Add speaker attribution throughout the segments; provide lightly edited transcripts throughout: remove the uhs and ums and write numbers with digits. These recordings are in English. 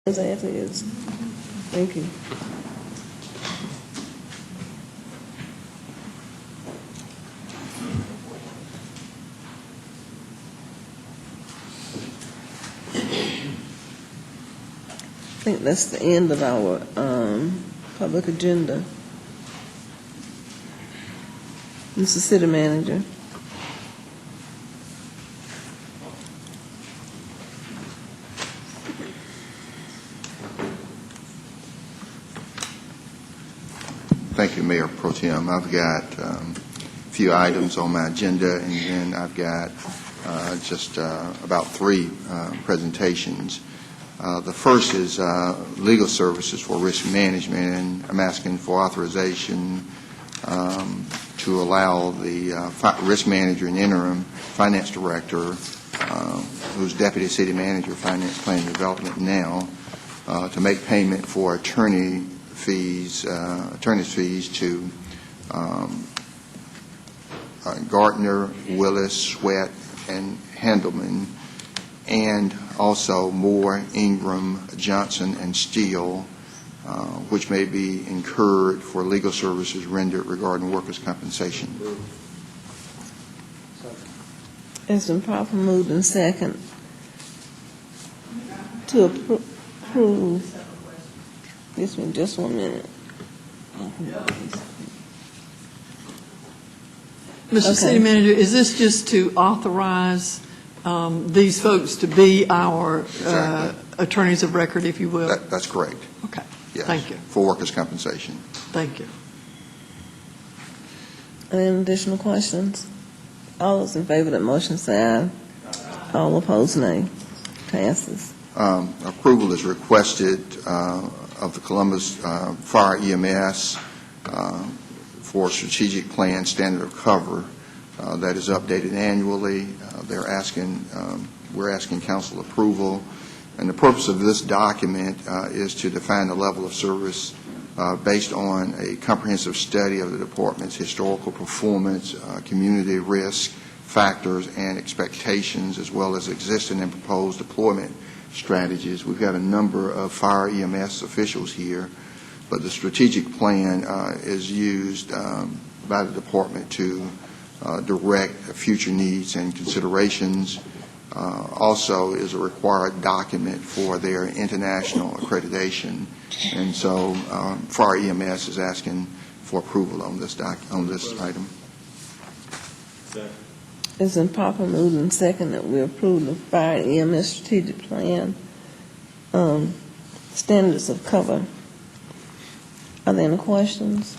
Speaker 1: As is. Thank you. I think that's the end of our public agenda. Mr. City Manager.
Speaker 2: Thank you, Mayor Pro Tem. I've got a few items on my agenda, and then I've got just about three presentations. The first is legal services for risk management, and I'm asking for authorization to allow the risk manager and interim finance director, who's deputy city manager of finance planning and development now, to make payment for attorney's fees to Gartner, Willis, Sweat, and Handelman, and also Moore, Ingram, Johnson, and Steele, which may be incurred for legal services rendered regarding workers' compensation.
Speaker 1: It's been properly moved and second to approve. This one, just 1 minute.
Speaker 3: Mr. City Manager, is this just to authorize these folks to be our attorneys of record, if you will?
Speaker 2: That's correct.
Speaker 3: Okay.
Speaker 2: Yes,
Speaker 3: Thank you.
Speaker 2: for workers' compensation.
Speaker 3: Thank you.
Speaker 1: Any additional questions? All those in favor of that motion say aye. All opposed, nay. Passes.
Speaker 2: Approval is requested of the Columbus Fire EMS for strategic plan standard of cover that is updated annually. We're asking council approval, and the purpose of this document is to define the level of service based on a comprehensive study of the department's historical performance, community risk factors, and expectations, as well as existing and proposed deployment strategies. We've got a number of fire EMS officials here, but the strategic plan is used by the department to direct future needs and considerations. Also is a required document for their international accreditation, and so fire EMS is asking for approval on this item.
Speaker 1: It's been properly moved and second that we approve the fire EMS strategic plan standards of cover. Are there any questions?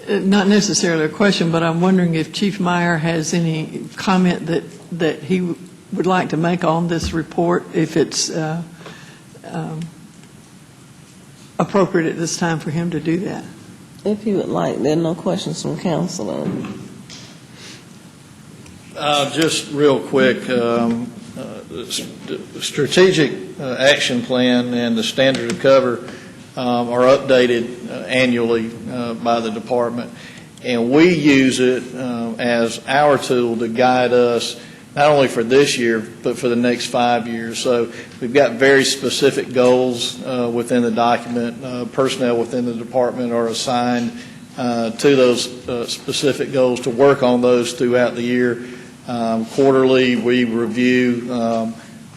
Speaker 3: Not necessarily a question, but I'm wondering if Chief Meyer has any comment that he would like to make on this report, if it's appropriate at this time for him to do that.
Speaker 1: If you would like, there are no questions from council.
Speaker 4: Just real quick, the strategic action plan and the standard of cover are updated annually by the department, and we use it as our tool to guide us not only for this year but for the next 5 years. So we've got very specific goals within the document. Personnel within the department are assigned to those specific goals to work on those throughout the year. Quarterly, we review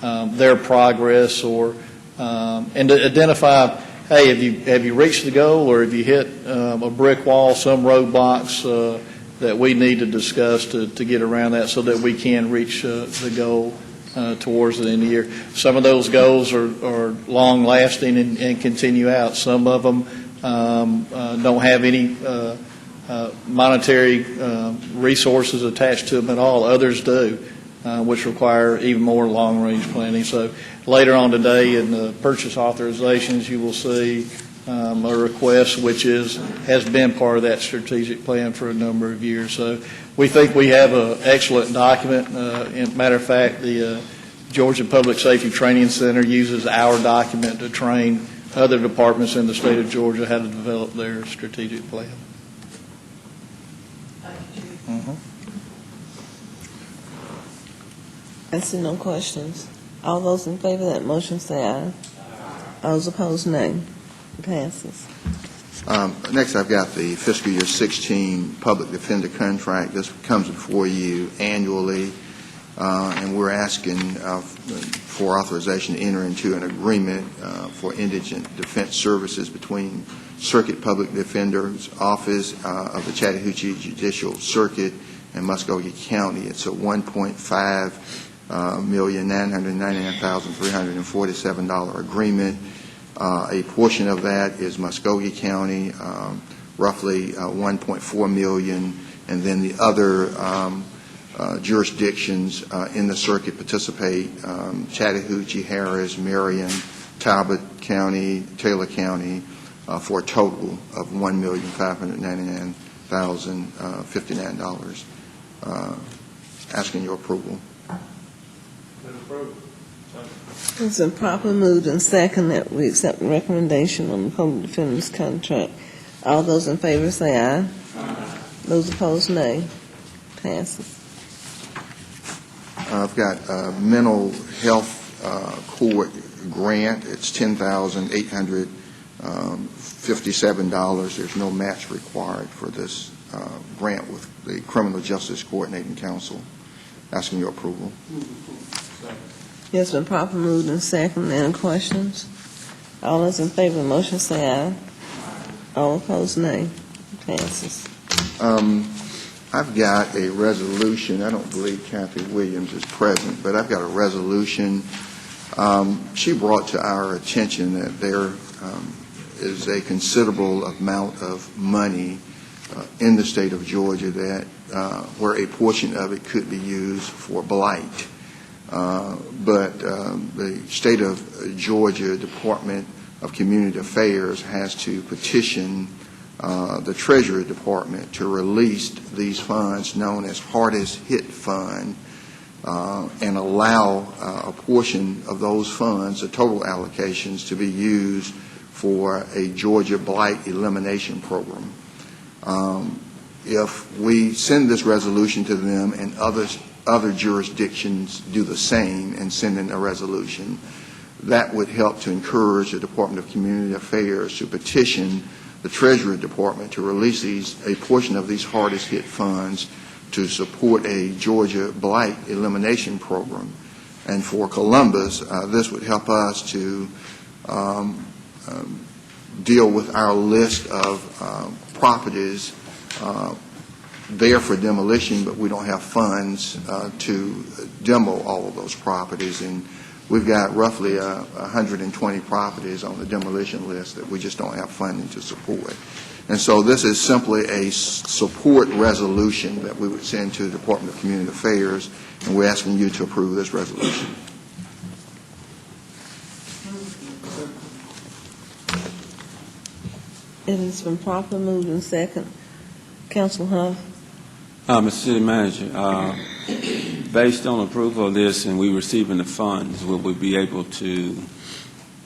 Speaker 4: their progress and to identify, hey, have you reached the goal, or have you hit a brick wall, some roadblocks that we need to discuss to get around that so that we can reach the goal towards the end of the year. Some of those goals are long-lasting and continue out. Some of them don't have any monetary resources attached to them at all. Others do, which require even more long-range planning. So later on today in the purchase authorizations, you will see a request which has been part of that strategic plan for a number of years. So we think we have an excellent document. Matter of fact, the Georgia Public Safety Training Center uses our document to train other departments in the state of Georgia how to develop their strategic plan.
Speaker 1: I see no questions. All those in favor of that motion say aye. All those opposed, nay. It passes.
Speaker 2: Next, I've got the fiscal year 16 public defender contract. This comes before you annually, and we're asking for authorization to enter into an agreement for indigent defense services between Circuit Public Defender's Office of the Chattahoochee Judicial Circuit and Muskogee County. It's a $1,999,347 agreement. A portion of that is Muskogee County, roughly $1.4 million, and then the other jurisdictions in the circuit participate: Chattahoochee, Harris, Marion, Talbot County, Taylor County, for a total of $1,599,059. Asking your approval.
Speaker 1: It's been properly moved and second that we accept the recommendation on the public defender's contract. All those in favor say aye. Those opposed, nay. Passes.
Speaker 2: I've got a mental health court grant. It's $10,857. There's no match required for this grant with the Criminal Justice Coordinating Council. Asking your approval.
Speaker 1: It's been properly moved and second. Any questions? All those in favor of the motion say aye. All opposed, nay. Passes.
Speaker 2: I've got a resolution. I don't believe Kathy Williams is present, but I've got a resolution. She brought to our attention that there is a considerable amount of money in the state of Georgia that where a portion of it could be used for blight. But the state of Georgia Department of Community Affairs has to petition the Treasury Department to release these funds known as Hardest Hit Fund and allow a portion of those funds, the total allocations, to be used for a Georgia blight elimination program. If we send this resolution to them and other jurisdictions do the same and send in a resolution, that would help to encourage the Department of Community Affairs to petition the Treasury Department to release a portion of these hardest hit funds to support a Georgia blight elimination program. And for Columbus, this would help us to deal with our list of properties there for demolition, but we don't have funds to demo all of those properties. And we've got roughly 120 properties on the demolition list that we just don't have funding to support. And so this is simply a support resolution that we would send to the Department of Community Affairs, and we're asking you to approve this resolution.
Speaker 1: It has been properly moved and second. Council Huff.
Speaker 5: Mr. City Manager, based on approval of this and we receiving the funds, will we be able to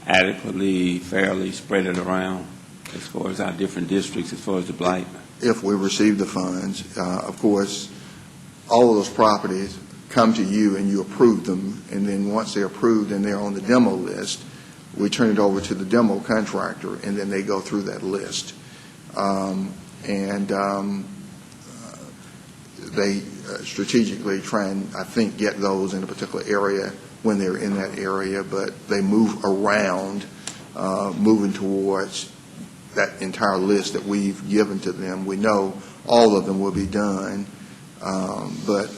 Speaker 5: adequately, fairly spread it around as far as our different districts, as far as the blight?
Speaker 2: If we receive the funds, of course, all of those properties come to you and you approve them, and then once they're approved and they're on the demo list, we turn it over to the demo contractor, and then they go through that list. They strategically try and, I think, get those in a particular area when they're in that area, but they move around, moving towards that entire list that we've given to them. We know all of them will be done, but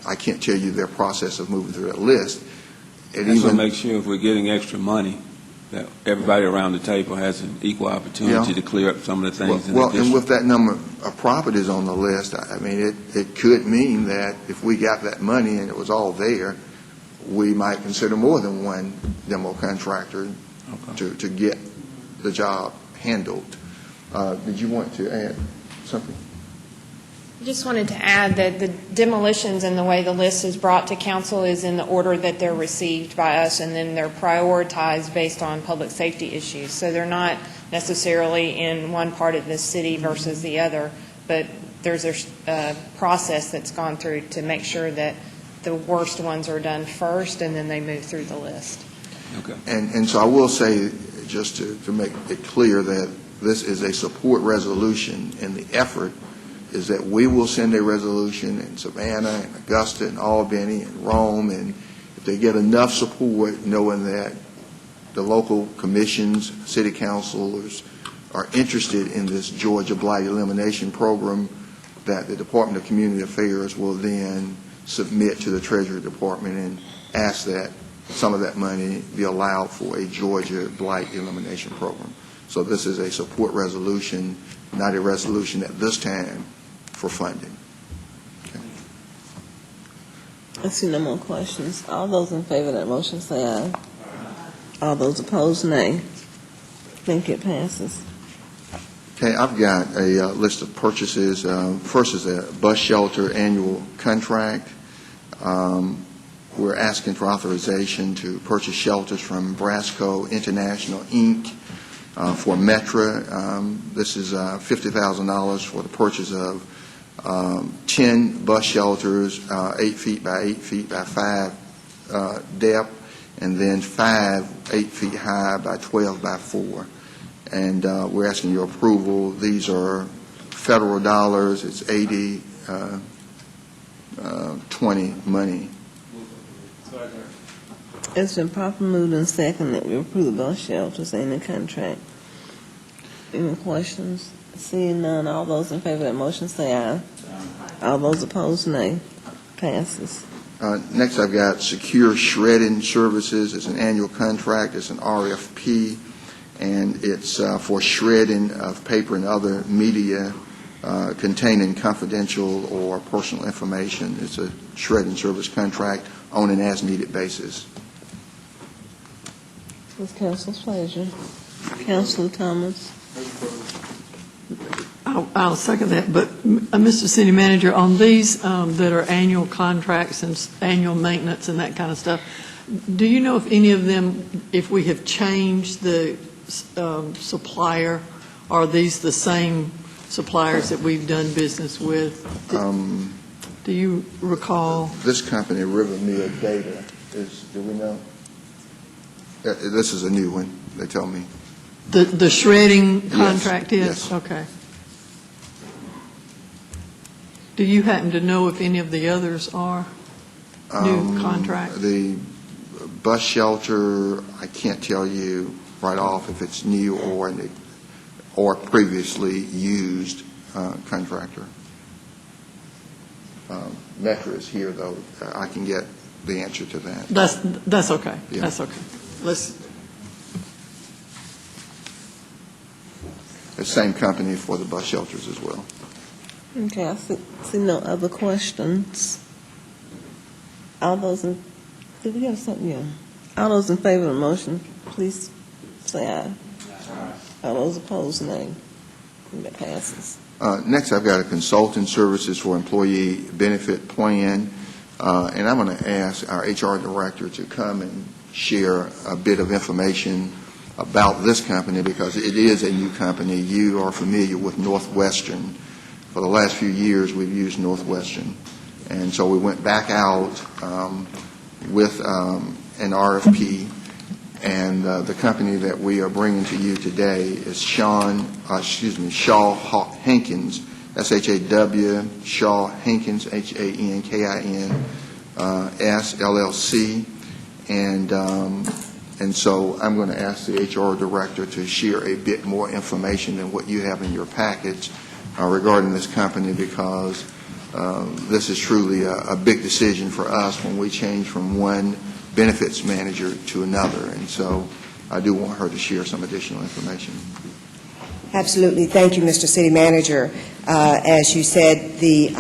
Speaker 2: I can't tell you their process of moving through that list.
Speaker 5: And even make sure if we're getting extra money, that everybody around the table has an equal opportunity to clear up some of the things.
Speaker 2: Well, and with that number of properties on the list, I mean, it could mean that if we got that money and it was all there, we might consider more than one demo contractor to get the job handled. Did you want to add something?
Speaker 6: I just wanted to add that the demolitions and the way the list is brought to council is in the order that they're received by us, and then they're prioritized based on public safety issues. So they're not necessarily in one part of the city versus the other, but there's a process that's gone through to make sure that the worst ones are done first, and then they move through the list.
Speaker 5: Okay.
Speaker 2: And so I will say, just to make it clear, that this is a support resolution, and the effort is that we will send a resolution in Savannah and Augusta and Albany and Rome, and if they get enough support, knowing that the local commissions, city councilors are interested in this Georgia Blight Elimination Program, that the Department of Community Affairs will then submit to the Treasury Department and ask that some of that money be allowed for a Georgia Blight Elimination Program. So this is a support resolution, not a resolution at this time for funding.
Speaker 1: I see no more questions. All those in favor of that motion say aye. All those opposed, nay. Think it passes.
Speaker 2: Okay, I've got a list of purchases. First is a bus shelter annual contract. We're asking for authorization to purchase shelters from Brasco International, Inc. For Metra. This is $50,000 for the purchase of 10 bus shelters, 8 feet by 8 feet by 5 depth, and then 5 8 feet high by 12 by 4. And we're asking your approval. These are federal dollars. It's 80-20 money.
Speaker 1: It's been properly moved and second that we approve the bus shelters and the contract. Any questions? Seeing none, all those in favor of that motion say aye. All those opposed, nay. Passes.
Speaker 2: Next, I've got Secure Shredding Services. It's an annual contract. It's an RFP, and it's for shredding of paper and other media containing confidential or personal information. It's a shredding service contract on an as-needed basis.
Speaker 1: It's council's pleasure. Councilor Thomas.
Speaker 3: I'll second that, but Mr. City Manager, on these that are annual contracts and annual maintenance and that kind of stuff, do you know if any of them, if we have changed the supplier, are these the same suppliers that we've done business with? Do you recall?
Speaker 2: This company, River Mill Data, do we know? This is a new one, they tell me.
Speaker 3: The shredding contract is?
Speaker 2: Yes.
Speaker 3: Okay. Do you happen to know if any of the others are new contracts?
Speaker 2: The bus shelter, I can't tell you right off if it's new or previously used contractor. Metra is here, though. I can get the answer to that.
Speaker 3: That's okay.
Speaker 2: Yeah.
Speaker 3: That's okay.
Speaker 2: The same company for the bus shelters as well.
Speaker 1: Okay, I see no other questions. All those in, did we have something? Yeah. All those in favor of the motion, please say aye. All those opposed, nay. That passes.
Speaker 2: Next, I've got a consulting services for employee benefit plan, and I'm going to ask our HR director to come and share a bit of information about this company because it is a new company. You are familiar with Northwestern. For the last few years, we've used Northwestern, and so we went back out with an RFP, and the company that we are bringing to you today is Shaw Hankins, SHAW, Shaw Hankins, HANKINS, LLC, and so I'm going to ask the HR director to share a bit more information than what you have in your package regarding this company because this is truly a big decision for us when we change from one benefits manager to another, and so I do want her to share some additional information.
Speaker 7: Absolutely. Thank you, Mr. City Manager. As you said, the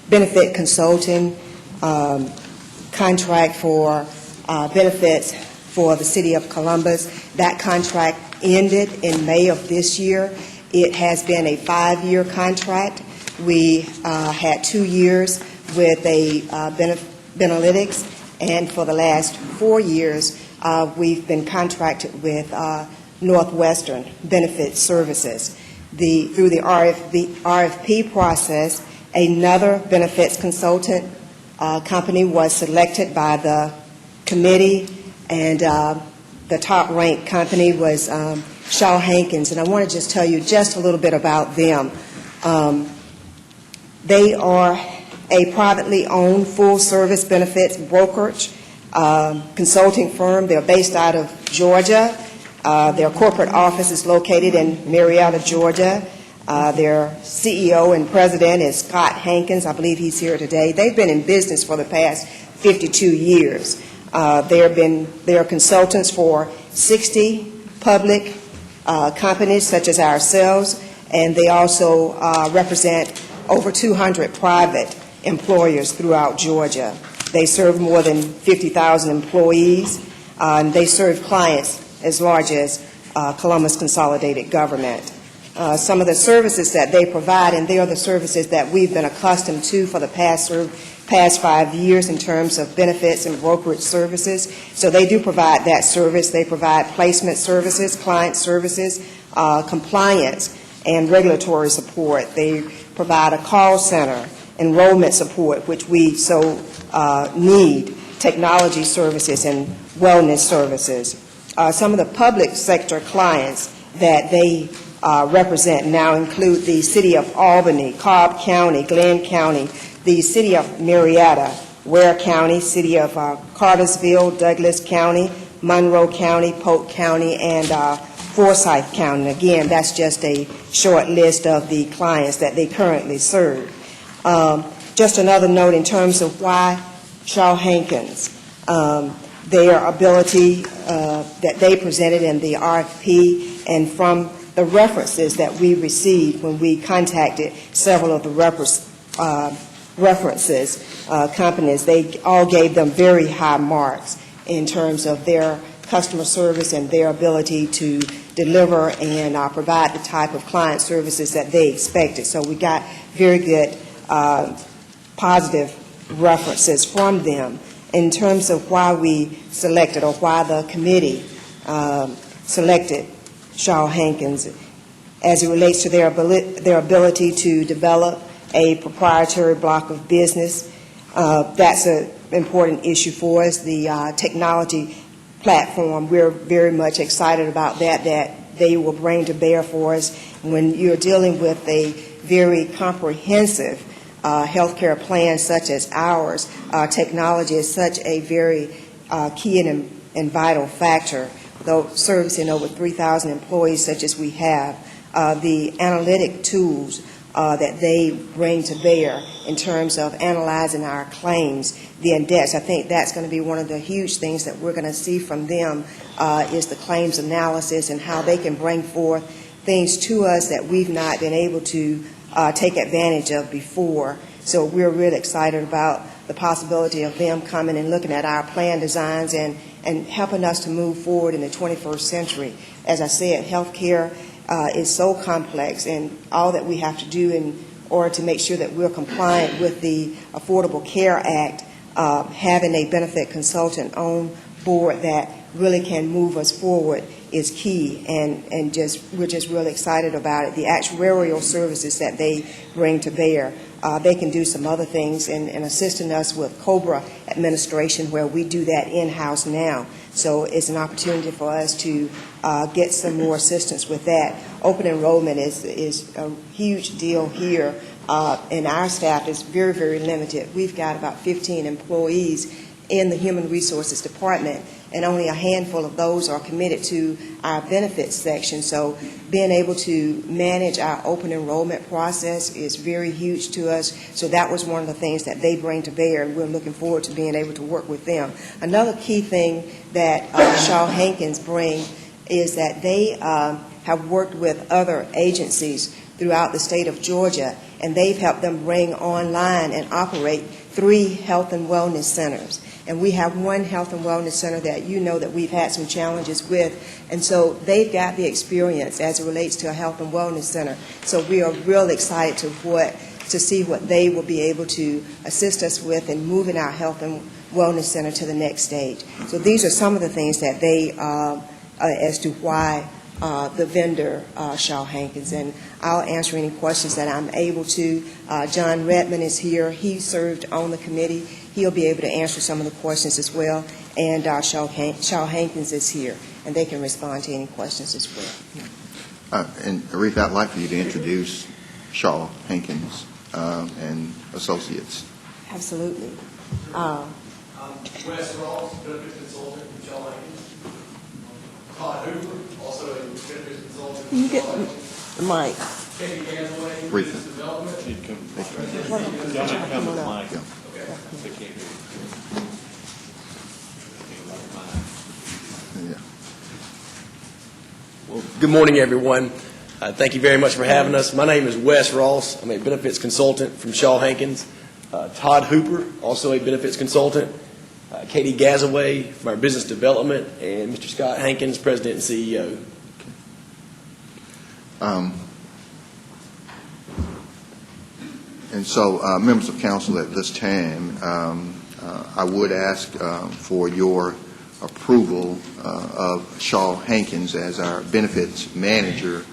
Speaker 7: benefit consulting contract for benefits for the City of Columbus, that contract ended in May of this year. It has been a 5-year contract. We had 2 years with a Benalytics, and for the last 4 years, we've been contracted with Northwestern Benefit Services. Through the RFP process, another benefits consultant company was selected by the committee, and the top-ranked company was Shaw Hankins. And I want to just tell you just a little bit about them. They are a privately owned full-service benefits brokerage consulting firm. They're based out of Georgia. Their corporate office is located in Marietta, Georgia. Their CEO and president is Scott Hankins. I believe he's here today. They've been in business for the past 52 years. They are consultants for 60 public companies such as ourselves, and they also represent over 200 private employers throughout Georgia. They serve more than 50,000 employees, and they serve clients as large as Columbus Consolidated Government. Some of the services that they provide, and they are the services that we've been accustomed to for the past 5 years in terms of benefits and brokerage services. So they do provide that service. They provide placement services, client services, compliance, and regulatory support. They provide a call center, enrollment support, which we so need, technology services, and wellness services. Some of the public sector clients that they represent now include the City of Albany, Cobb County, Glenn County, the City of Marietta, Ware County, City of Cartersville, Douglas County, Monroe County, Polk County, and Forsyth County. And again, that's just a short list of the clients that they currently serve. Just another note in terms of why Shaw Hankins, their ability that they presented in the RFP, and from the references that we received when we contacted several of the companies, they all gave them very high marks in terms of their customer service and their ability to deliver and provide the type of client services that they expected. So we got very good positive references from them. In terms of why we selected, or why the committee selected Shaw Hankins, as it relates to their ability to develop a proprietary block of business. That's an important issue for us. The technology platform, we're very much excited about that they will bring to bear for us. When you're dealing with a very comprehensive healthcare plan such as ours, technology is such a very key and vital factor. Though servicing over 3,000 employees such as we have, the analytic tools that they bring to bear in terms of analyzing our claims, the index, I think that's going to be one of the huge things that we're going to see from them is the claims analysis and how they can bring forth things to us that we've not been able to take advantage of before. So we're really excited about the possibility of them coming and looking at our plan designs and helping us to move forward in the 21st century. As I said, healthcare is so complex, and all that we have to do in order to make sure that we're compliant with the Affordable Care Act, having a benefit consultant on board that really can move us forward is key, and we're just really excited about it. The actuarial services that they bring to bear, they can do some other things in assisting us with COBRA administration, where we do that in-house now. So it's an opportunity for us to get some more assistance with that. Open enrollment is a huge deal here, and our staff is very, very limited. We've got about 15 employees in the Human Resources Department, and only a handful of those are committed to our benefits section. So being able to manage our open enrollment process is very huge to us. So that was one of the things that they bring to bear, and we're looking forward to being able to work with them. Another key thing that Shaw Hankins bring is that they have worked with other agencies throughout the state of Georgia, and they've helped them bring online and operate 3 health and wellness centers. And we have one health and wellness center that you know that we've had some challenges with. And so they've got the experience as it relates to a health and wellness center. So we are real excited to see what they will be able to assist us with in moving our health and wellness center to the next stage. So these are some of the things that they, as to why the vendor, Shaw Hankins. And I'll answer any questions that I'm able to. John Redmond is here. He served on the committee. He'll be able to answer some of the questions as well, and Shaw Hankins is here, and they can respond to any questions as well.
Speaker 2: And Aretha, I'd like for you to introduce Shaw Hankins and Associates.
Speaker 7: Absolutely.
Speaker 8: Wes Ross, benefits consultant from Shaw Hankins. Todd Hoover, also a benefits consultant
Speaker 1: You
Speaker 8: from
Speaker 1: get
Speaker 8: Shaw Hankins.
Speaker 1: the mic.
Speaker 8: Katie Gasaway,
Speaker 2: Rita.
Speaker 8: business development.
Speaker 2: Yeah.
Speaker 9: Well, good morning, everyone. Thank you very much for having us. My name is Wes Ross. I'm a benefits consultant from Shaw Hankins. Todd Hooper, also a benefits consultant. Katie Gasaway from our business development, and Mr. Scott Hankins, president and CEO.
Speaker 2: And so, members of council, at this time, I would ask for your approval of Shaw Hankins as our benefits manager,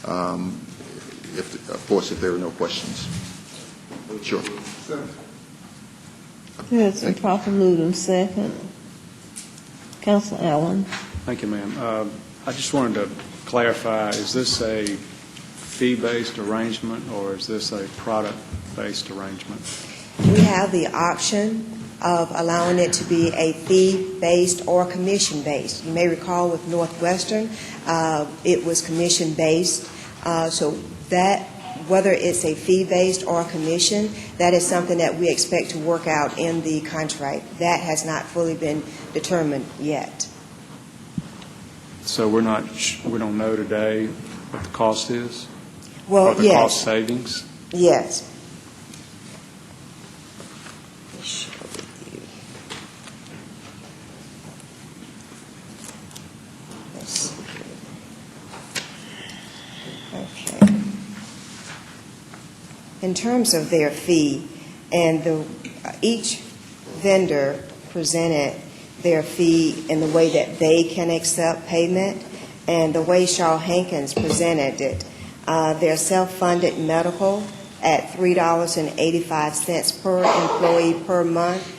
Speaker 2: of course, if there are no questions. Sure.
Speaker 1: It's been properly moved in second. Councilor Allen.
Speaker 10: Thank you, ma'am. I just wanted to clarify, is this a fee-based arrangement or is this a product-based arrangement?
Speaker 7: We have the option of allowing it to be a fee-based or commission-based. You may recall with Northwestern, it was commission-based. So that, whether it's a fee-based or a commission, that is something that we expect to work out in the contract. That has not fully been determined yet.
Speaker 10: So we don't know today what the cost is?
Speaker 7: Well,
Speaker 10: Or the
Speaker 7: yes.
Speaker 10: cost savings?
Speaker 7: Yes. Let me share with you. Let's see here. Okay. In terms of their fee, and each vendor presented their fee in the way that they can accept payment, and the way Shaw Hankins presented it, their self-funded medical at $3.85 per employee per month.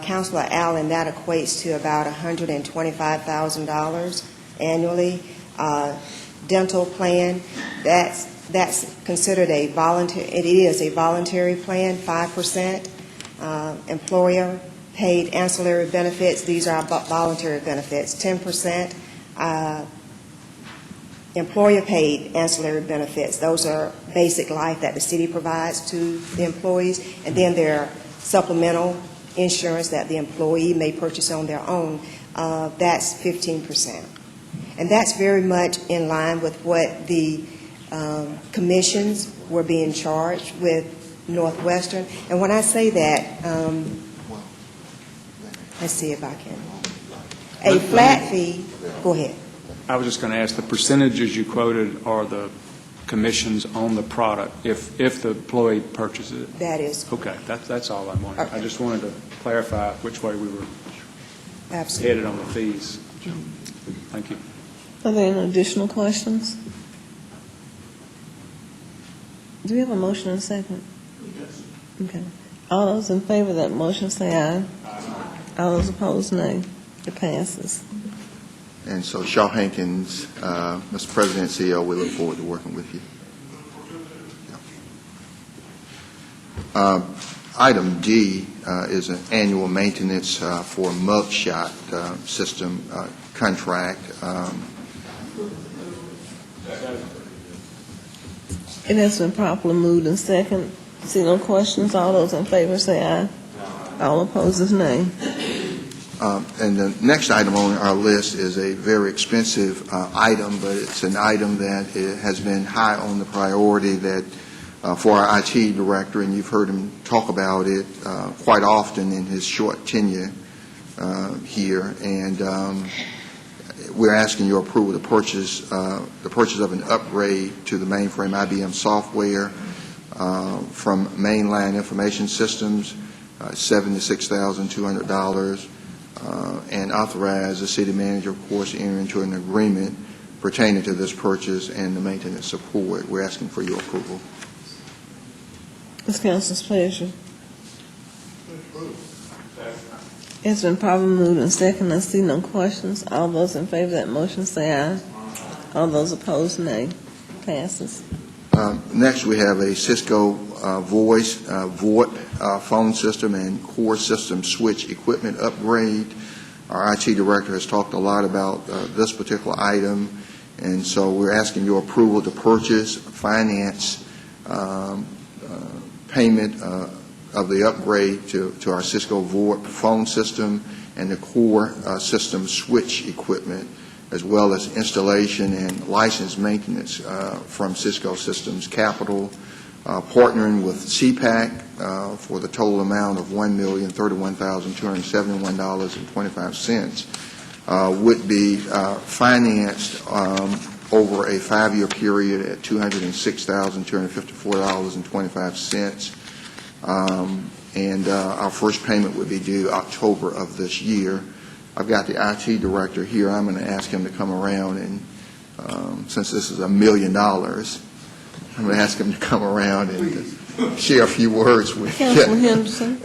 Speaker 7: Councilor Allen, that equates to about $125,000 annually. Dental plan, that's considered a voluntary. It is a voluntary plan, 5%. Employer paid ancillary benefits, these are voluntary benefits, 10%. Employer-paid ancillary benefits, those are basic life that the city provides to the employees, and then there are supplemental insurance that the employee may purchase on their own. That's 15%. And that's very much in line with what the commissions were being charged with Northwestern. And when I say that, let's see if I can. A flat fee, go ahead.
Speaker 10: I was just going to ask, the percentages you quoted are the commissions on the product if the employee purchases it?
Speaker 7: That is
Speaker 10: Okay, that's all I wanted.
Speaker 7: Okay.
Speaker 10: I just wanted to clarify which way we were
Speaker 7: absolutely.
Speaker 10: headed on the fees. Thank you.
Speaker 1: Are there any additional questions? Do we have a motion and a second?
Speaker 8: Yes.
Speaker 1: Okay. All those in favor of that motion say aye. All those opposed, nay. It passes.
Speaker 2: And so, Shaw Hankins, Mr. President and CEO, we look forward to working with you. Item D is an annual maintenance for mugshot system contract.
Speaker 1: It has been properly moved in second. See no questions? All those in favor say aye. All opposed is nay.
Speaker 2: And the next item on our list is a very expensive item, but it's an item that has been high on the priority that for our IT director, and you've heard him talk about it quite often in his short tenure here. And we're asking your approval to purchase of an upgrade to the mainframe IBM software from Mainline Information Systems, $76,200. And authorize the city manager, of course, to enter into an agreement pertaining to this purchase and the maintenance support. We're asking for your approval.
Speaker 1: It's council's pleasure. It's been properly moved and second. I see no questions. All those in favor of that motion say aye. All those opposed, nay. Passes.
Speaker 2: Next, we have a Cisco voice VoIP phone system and core system switch equipment upgrade. Our IT director has talked a lot about this particular item, and so we're asking your approval to purchase, finance, payment of the upgrade to our Cisco VoIP phone system and the core system switch equipment, as well as installation and license maintenance from Cisco Systems Capital, partnering with CPAC for the total amount of $1,031,271.25, would be financed over a 5-year period at $206,254.25. And our first payment would be due October of this year. I've got the IT director here. I'm going to ask him to come around, and since this is $1 million, I'm going to ask him to come around and share a few words with you.
Speaker 1: Councilman Henderson.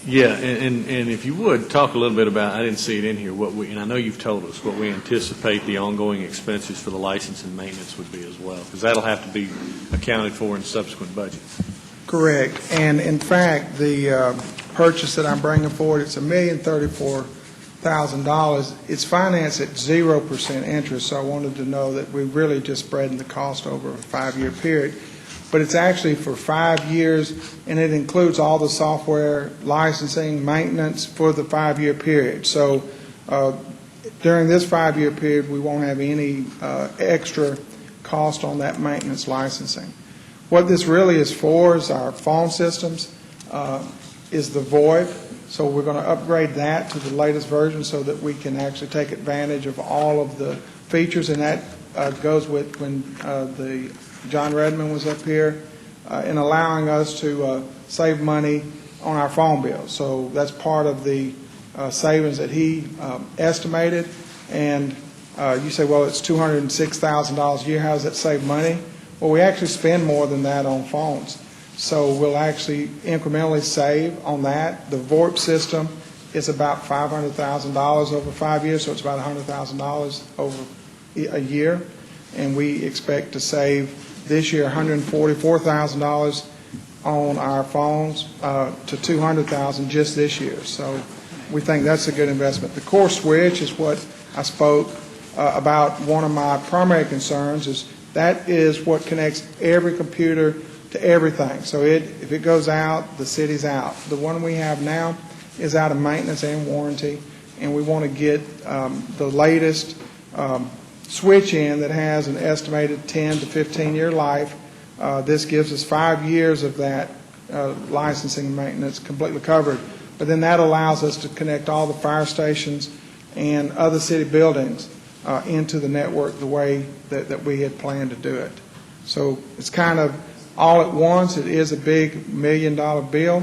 Speaker 11: Yeah, and if you would, talk a little bit about, I didn't see it in here, and I know you've told us, what we anticipate the ongoing expenses for the license and maintenance would be as well, because that'll have to be accounted for in subsequent budgets.
Speaker 12: Correct. And in fact, the purchase that I'm bringing forward, it's $1,034,000. It's financed at 0% interest, so I wanted to know that we're really just spreading the cost over a 5-year period. But it's actually for 5 years, and it includes all the software licensing, maintenance for the 5-year period. So during this 5-year period, we won't have any extra cost on that maintenance licensing. What this really is for is our phone systems, is the VoIP. So we're going to upgrade that to the latest version so that we can actually take advantage of all of the features, and that goes with when the John Redmond was up here in allowing us to save money on our phone bill. So that's part of the savings that he estimated. And you say, well, it's $206,000 a year. How does that save money? Well, we actually spend more than that on phones. So we'll actually incrementally save on that. The VoIP system is about $500,000 over 5 years, so it's about $100,000 over a year. And we expect to save this year $144,000 on our phones to $200,000 just this year. So we think that's a good investment. The core switch is what I spoke about. One of my primary concerns is that is what connects every computer to everything. So if it goes out, the city's out. The one we have now is out of maintenance and warranty, and we want to get the latest switch in that has an estimated 10 to 15-year life. This gives us 5 years of that licensing and maintenance completely covered. But then that allows us to connect all the fire stations and other city buildings into the network the way that we had planned to do it. So it's kind of all at once. It is a big $1 million bill,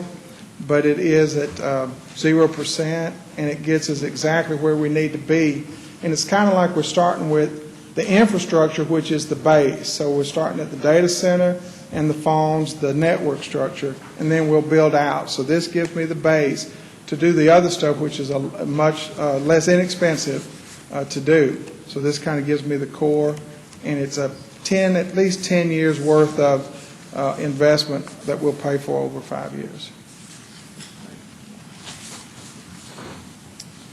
Speaker 12: but it is at 0%, and it gets us exactly where we need to be. And it's kind of like we're starting with the infrastructure, which is the base. So we're starting at the data center and the phones, the network structure, and then we'll build out. So this gives me the base to do the other stuff, which is a much less inexpensive to do. So this kind of gives me the core, and it's at least 10 years worth of investment that we'll pay for over 5 years.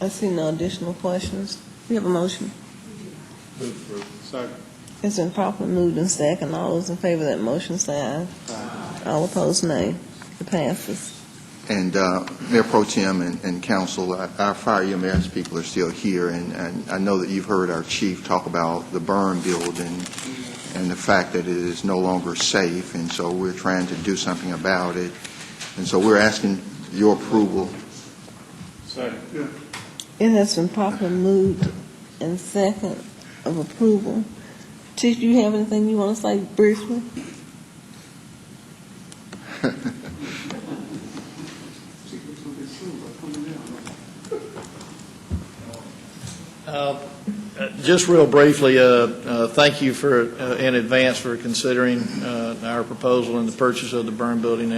Speaker 1: I see no additional questions. We have a motion.
Speaker 10: Second.
Speaker 1: It's been properly moved and second. All those in favor of that motion say aye. All opposed, nay. It passes.
Speaker 2: And Mayor Pro Tem and Council, our fire EMS people are still here, and I know that you've heard our chief talk about the burn building and the fact that it is no longer safe, and so we're trying to do something about it. And so we're asking your approval.
Speaker 10: Second.
Speaker 1: It has been properly moved and second of approval. Chief, do you have anything you want to say briefly?
Speaker 4: Just real briefly, thank you for in advance for considering our proposal in the purchase of the burn building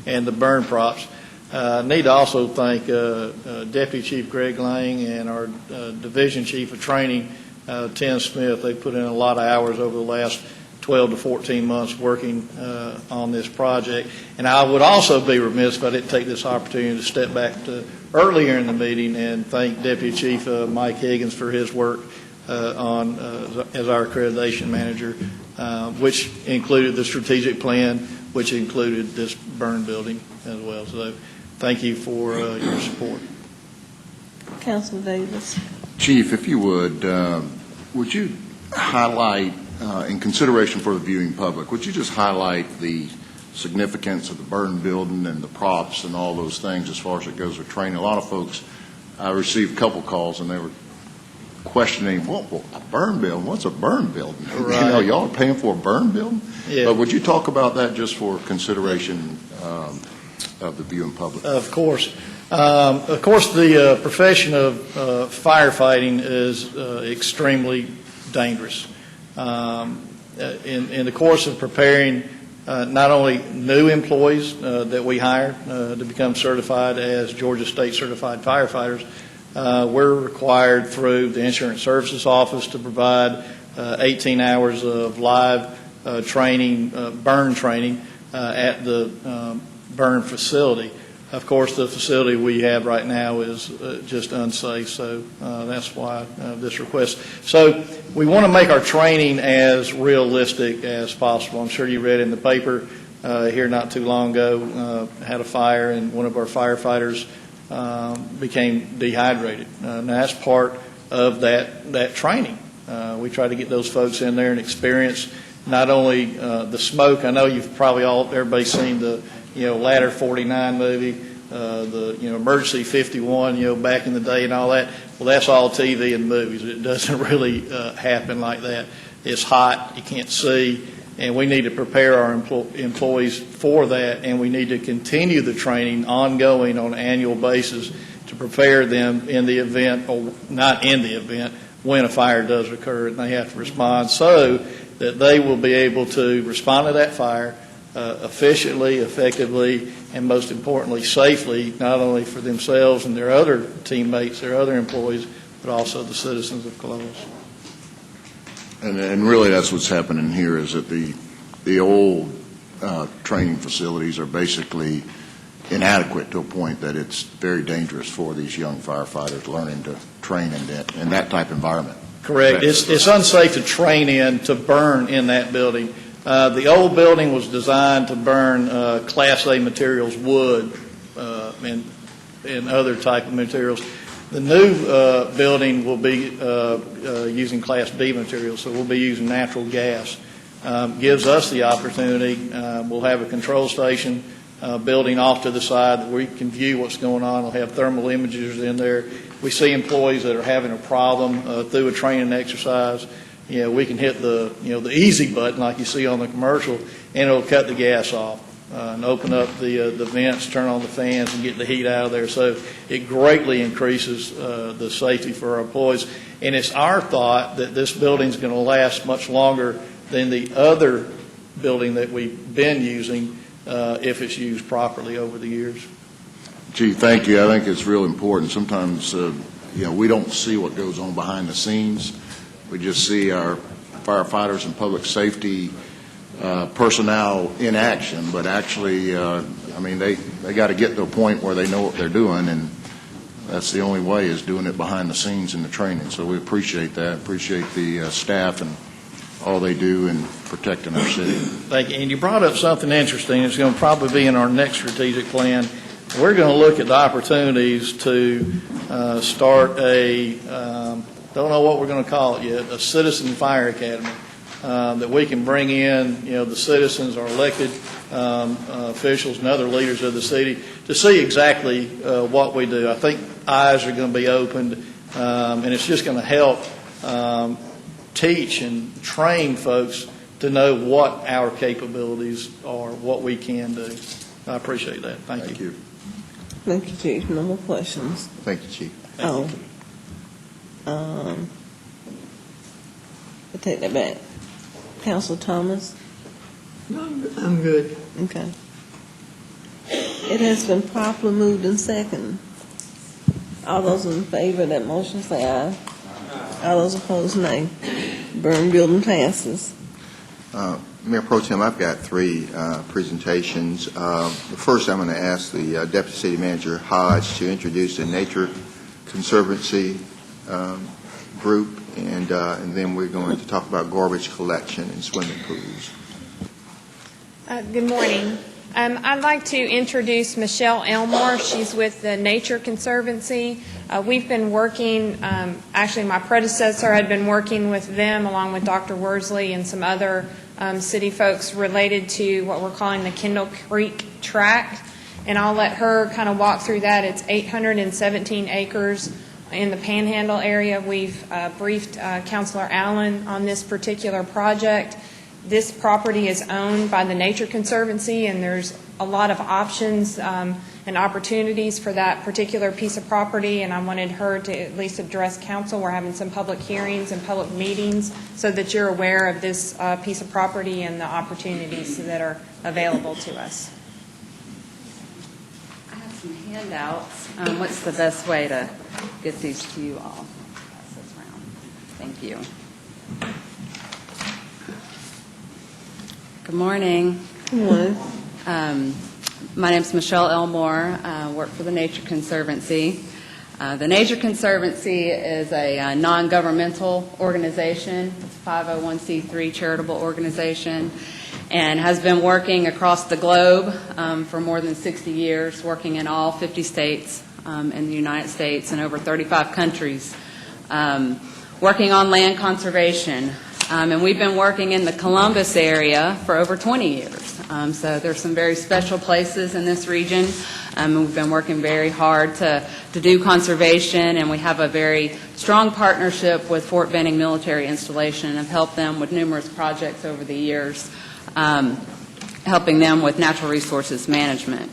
Speaker 4: and the burn props. Need to also thank Deputy Chief Greg Lang and our Division Chief of Training, Tim Smith. They put in a lot of hours over the last 12 to 14 months working on this project. And I would also be remiss if I didn't take this opportunity to step back to earlier in the meeting and thank Deputy Chief Mike Higgins for his work as our accreditation manager, which included the strategic plan, which included this burn building as well. So thank you for your support.
Speaker 1: Councilman Davis.
Speaker 13: Chief, if you would you highlight, in consideration for the viewing public, would you just highlight the significance of the burn building and the props and all those things as far as it goes with training? A lot of folks, I received a couple calls and they were questioning, a burn building? What's a burn building?
Speaker 4: Right.
Speaker 13: You know, y'all are paying for a burn building?
Speaker 4: Yeah.
Speaker 13: But would you talk about that just for consideration of the viewing public?
Speaker 4: Of course. The profession of firefighting is extremely dangerous. In the course of preparing not only new employees that we hire to become certified as Georgia State Certified Firefighters, we're required through the Insurance Services Office to provide 18 hours of live training, burn training at the burn facility. Of course, the facility we have right now is just unsafe, so that's why this request. So we want to make our training as realistic as possible. I'm sure you read in the paper here not too long ago, had a fire and one of our firefighters became dehydrated. Now that's part of that training. We try to get those folks in there and experience not only the smoke. I know you've probably everybody's seen the Ladder 49 movie, the Emergency 51, back in the day and all that. Well, that's all TV and movies. It doesn't really happen like that. It's hot, you can't see, and we need to prepare our employees for that, and we need to continue the training ongoing on an annual basis to prepare them in the event, or not in the event, when a fire does occur and they have to respond, so that they will be able to respond to that fire efficiently, effectively, and most importantly, safely, not only for themselves and their other teammates, their other employees, but also the citizens of Columbus.
Speaker 13: And really that's what's happening here, is that the old training facilities are basically inadequate to a point that it's very dangerous for these young firefighters learning to train in that type of environment.
Speaker 4: Correct. It's unsafe to train to burn in that building. The old building was designed to burn Class A materials, wood, and other type of materials. The new building will be using Class B materials, so we'll be using natural gas. Gives us the opportunity. We'll have a control station building off to the side that we can view what's going on. We'll have thermal imagers in there. We see employees that are having a problem through a training exercise. We can hit the easy button like you see on the commercial, and it'll cut the gas off and open up the vents, turn on the fans, and get the heat out of there. So it greatly increases the safety for our employees. And it's our thought that this building's going to last much longer than the other building that we've been using if it's used properly over the years.
Speaker 13: Chief, thank you. I think it's real important. Sometimes, we don't see what goes on behind the scenes. We just see our firefighters and public safety personnel in action, but actually, they got to get to a point where they know what they're doing, and that's the only way, is doing it behind the scenes in the training. So we appreciate that. Appreciate the staff and all they do in protecting our city.
Speaker 4: Thank you. And you brought up something interesting. It's going to probably be in our next strategic plan. We're going to look at the opportunities to start don't know what we're going to call it yet, a citizen fire academy that we can bring in, the citizens, our elected officials and other leaders of the city to see exactly what we do. I think eyes are going to be opened, and it's just going to help teach and train folks to know what our capabilities are, what we can do. I appreciate that. Thank you.
Speaker 1: Thank you, Chief. No more questions.
Speaker 13: Thank you, Chief.
Speaker 1: I take that back. Councilor Thomas?
Speaker 3: No, I'm good.
Speaker 1: Okay. It has been properly moved in second. All those in favor of that motion say aye. All those opposed, nay. Burn building passes.
Speaker 2: Mayor Pro Tem, I've got three presentations. The first, I'm going to ask the Deputy City Manager Hodge to introduce the Nature Conservancy group, and then we're going to talk about garbage collection and swimming pools.
Speaker 6: Good morning. I'd like to introduce Michelle Elmore. She's with the Nature Conservancy. We've been working, actually my predecessor had been working with them along with Dr. Worsley and some other city folks related to what we're calling the Kendall Creek Tract, and I'll let her kind of walk through that. It's 817 acres in the Panhandle area. We've briefed Councilor Allen on this particular project. This property is owned by the Nature Conservancy, and there's a lot of options and opportunities for that particular piece of property, and I wanted her to at least address council. We're having some public hearings and public meetings so that you're aware of this piece of property and the opportunities that are available to us.
Speaker 14: I have some handouts. What's the best way to get these to you all? Pass this around. Thank you. Good morning.
Speaker 1: Good morning.
Speaker 14: My name is Michelle Elmore. I work for the Nature Conservancy. The Nature Conservancy is a non-governmental organization. It's a 501c3 charitable organization and has been working across the globe for more than 60 years, working in all 50 states in the United States and over 35 countries, working on land conservation. And we've been working in the Columbus area for over 20 years. So there's some very special places in this region. And we've been working very hard to do conservation, and we have a very strong partnership with Fort Benning Military Installation and have helped them with numerous projects over the years, helping them with natural resources management.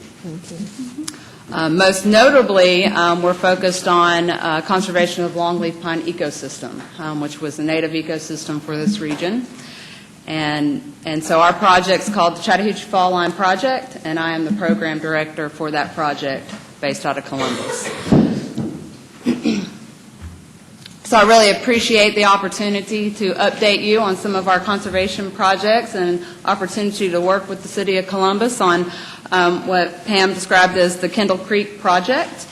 Speaker 14: Most notably, we're focused on conservation of longleaf pine ecosystem, which was a native ecosystem for this region. And so our project's called the Chattahoochee Fall Line Project, and I am the program director for that project based out of Columbus. So I really appreciate the opportunity to update you on some of our conservation projects and opportunity to work with the City of Columbus on what Pam described as the Kendall Creek Project.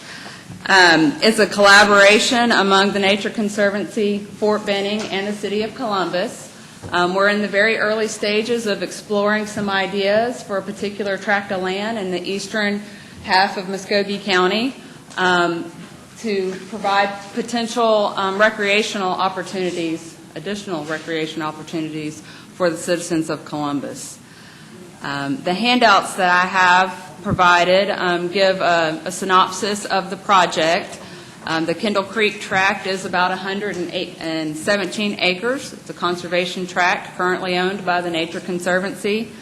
Speaker 14: It's a collaboration among the Nature Conservancy, Fort Benning, and the City of Columbus. We're in the very early stages of exploring some ideas for a particular tract of land in the eastern half of Muskogee County to provide potential recreational opportunities, additional recreation opportunities for the citizens of Columbus. The handouts that I have provided give a synopsis of the project. The Kendall Creek tract is about 117 acres. It's a conservation tract currently owned by the Nature Conservancy,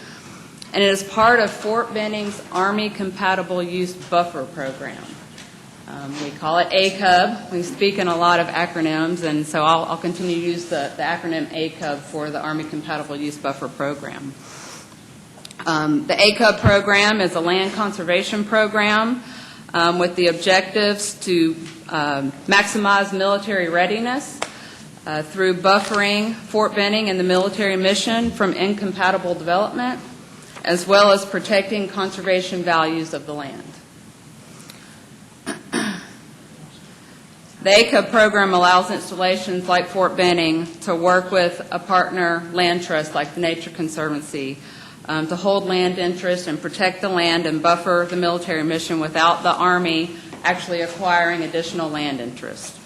Speaker 14: and it is part of Fort Benning's Army Compatible Use Buffer Program. We call it ACUB. We speak in a lot of acronyms, and so I'll continue to use the acronym ACUB for the Army Compatible Use Buffer Program. The ACUB program is a land conservation program with the objectives to maximize military readiness through buffering Fort Benning and the military mission from incompatible development, as well as protecting conservation values of the land. The ACUB program allows installations like Fort Benning to work with a partner land trust like the Nature Conservancy to hold land interest and protect the land and buffer the military mission without the Army actually acquiring additional land interest.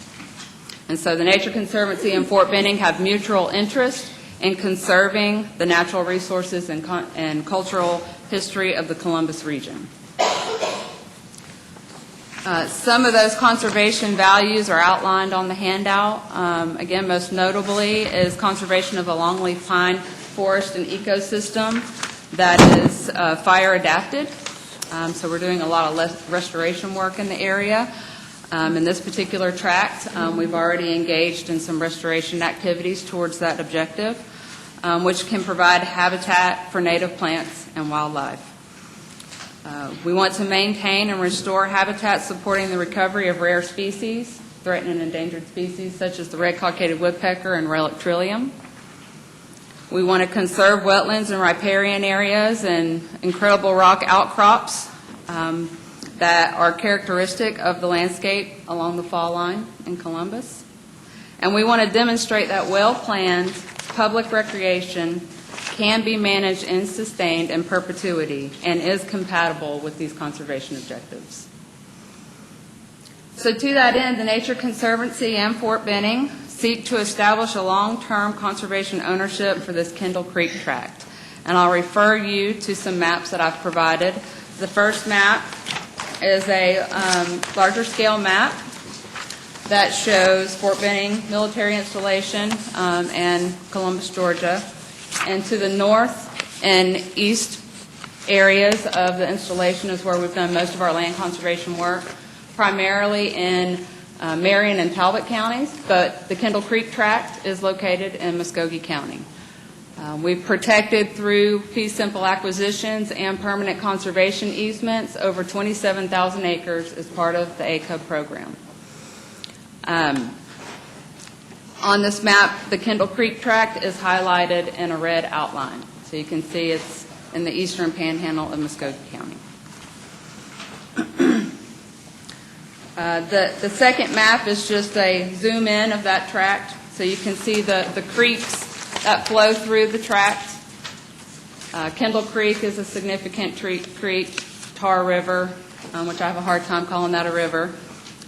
Speaker 14: And so the Nature Conservancy and Fort Benning have mutual interest in conserving the natural resources and cultural history of the Columbus region. Some of those conservation values are outlined on the handout. Again, most notably is conservation of a longleaf pine forest and ecosystem that is fire adapted. So we're doing a lot of restoration work in the area. In this particular tract, we've already engaged in some restoration activities towards that objective, which can provide habitat for native plants and wildlife. We want to maintain and restore habitats supporting the recovery of rare species, threatened and endangered species such as the red cockaded woodpecker and relic trillium. We want to conserve wetlands and riparian areas and incredible rock outcrops that are characteristic of the landscape along the fall line in Columbus. And we want to demonstrate that well-planned public recreation can be managed and sustained in perpetuity and is compatible with these conservation objectives. So to that end, the Nature Conservancy and Fort Benning seek to establish a long-term conservation ownership for this Kendall Creek tract. And I'll refer you to some maps that I've provided. The first map is a larger scale map that shows Fort Benning military installation and Columbus, Georgia. And to the north and east areas of the installation is where we've done most of our land conservation work, primarily in Marion and Talbot counties, but the Kendall Creek tract is located in Muskogee County. We've protected through fee simple acquisitions and permanent conservation easements over 27,000 acres as part of the ACUB program. On this map, the Kendall Creek tract is highlighted in a red outline. So you can see it's in the eastern panhandle of Muskogee County. The second map is just a zoom in of that tract. So you can see the creeks that flow through the tract. Kendall Creek is a significant creek, Tar River, which I have a hard time calling that a river,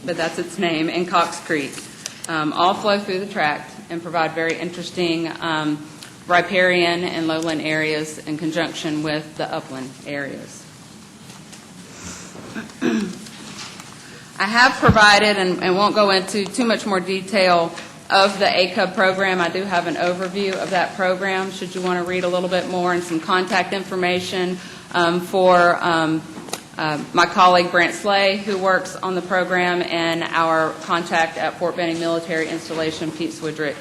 Speaker 14: but that's its name, and Cox Creek. All flow through the tract and provide very interesting riparian and lowland areas in conjunction with the upland areas. I have provided, and won't go into too much more detail of the ACUB program. I do have an overview of that program, should you want to read a little bit more, and some contact information for my colleague Brant Slay, who works on the program, and our contact at Fort Benning Military Installation, Pete Swidrick.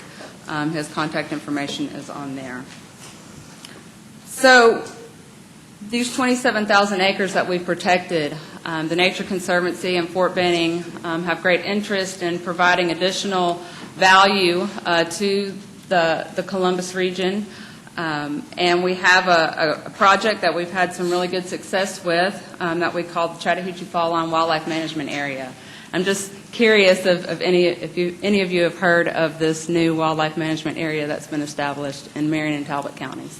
Speaker 14: His contact information is on there. So these 27,000 acres that we've protected, the Nature Conservancy and Fort Benning have great interest in providing additional value to the Columbus region. And we have a project that we've had some really good success with that we call the Chattahoochee Fall Line Wildlife Management Area. I'm just curious if any of you have heard of this new wildlife management area that's been established in Marion and Talbot counties.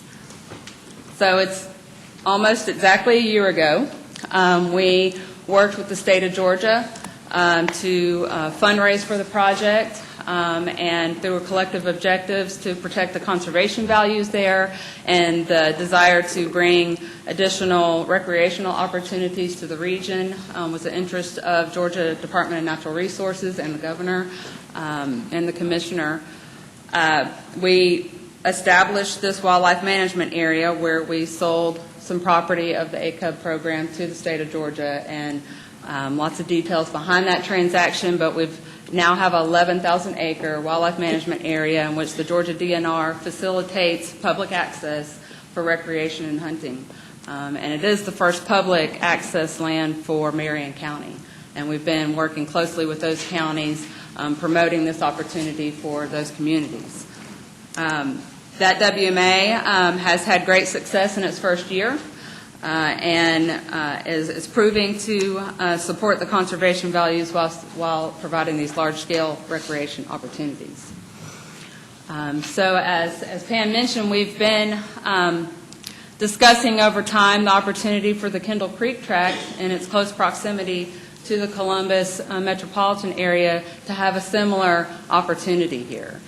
Speaker 14: So it's almost exactly a year ago. We worked with the state of Georgia to fundraise for the project. And there were collective objectives to protect the conservation values there and the desire to bring additional recreational opportunities to the region was the interest of Georgia Department of Natural Resources and the governor and the commissioner. We established this wildlife management area where we sold some property of the ACUB program to the state of Georgia, and lots of details behind that transaction, but we've now have an 11,000-acre wildlife management area in which the Georgia DNR facilitates public access for recreation and hunting. And it is the first public access land for Marion County. And we've been working closely with those counties, promoting this opportunity for those communities. That WMA has had great success in its first year. And is proving to support the conservation values while providing these large-scale recreation opportunities. So as Pam mentioned, we've been discussing over time the opportunity for the Kendall Creek tract in its close proximity to the Columbus metropolitan area to have a similar opportunity here.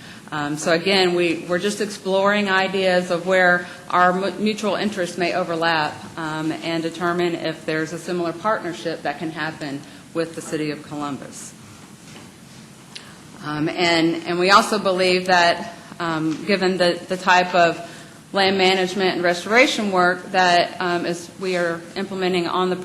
Speaker 14: So again, we're just exploring ideas of where our mutual interests may overlap and determine if there's a similar partnership that can happen with the city of Columbus. And we also believe that given the type of land management and restoration work that we are implementing on the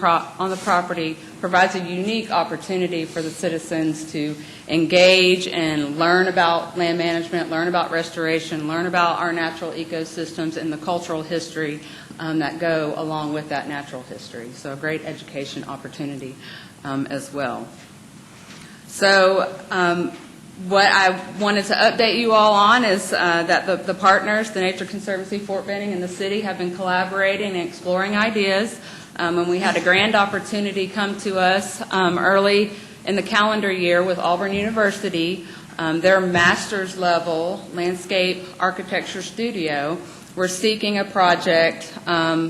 Speaker 14: property provides a unique opportunity for the citizens to engage and learn about land management, learn about restoration, learn about our natural ecosystems and the cultural history that go along with that natural history. So a great education opportunity as well. So what I wanted to update you all on is that the partners, the Nature Conservancy, Fort Benning, and the city have been collaborating and exploring ideas. And we had a grand opportunity come to us early in the calendar year with Auburn University. Their master's level landscape architecture studio. We're seeking a project